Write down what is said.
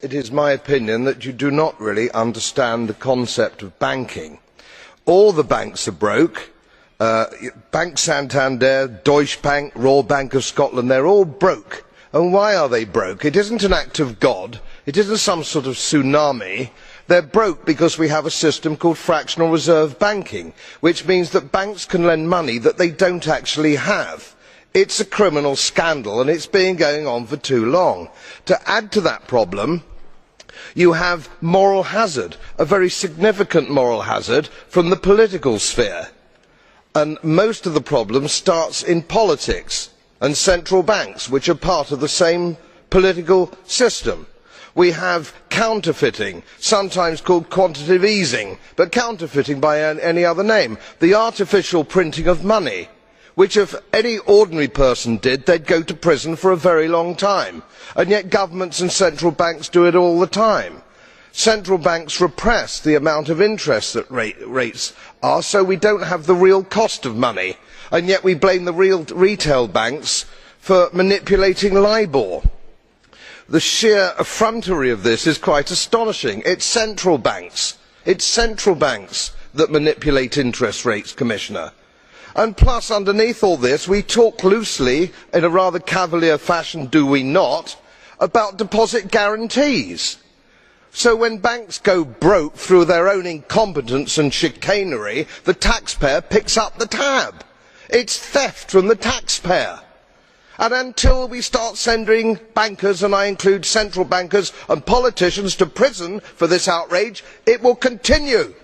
It is my opinion that you do not really understand the concept of banking. All the banks are broke. Bank Santander, Deutsche Bank, Royal Bank of Scotland, they're all broke. And why are they broke? It isn't an act of God. It isn't some sort of tsunami. They're broke because we have a system called fractional reserve banking, which means that banks can lend money that they don't actually have. It's a criminal scandal and it's been going on for too long. To add to that problem, you have moral hazard, a very significant moral hazard from the political sphere. And most of the problem starts in politics and central banks, which are part of the same political system. We have counterfeiting, sometimes called quantitative easing, but counterfeiting by any other name. The artificial printing of money, which if any ordinary person did, they'd go to prison for a very long time. And yet governments and central banks do it all the time. Central banks repress the amount of interest that rates are, so we don't have the real cost of money. And yet we blame the real retail banks for manipulating LIBOR. The sheer effrontery of this is quite astonishing. It's central banks that manipulate interest rates, Commissioner. And plus, underneath all this, we talk loosely, in a rather cavalier fashion, do we not, about deposit guarantees. So when banks go broke through their own incompetence and chicanery, the taxpayer picks up the tab. It's theft from the taxpayer. And until we start sending bankers, and I include central bankers and politicians, to prison for this outrage, it will continue.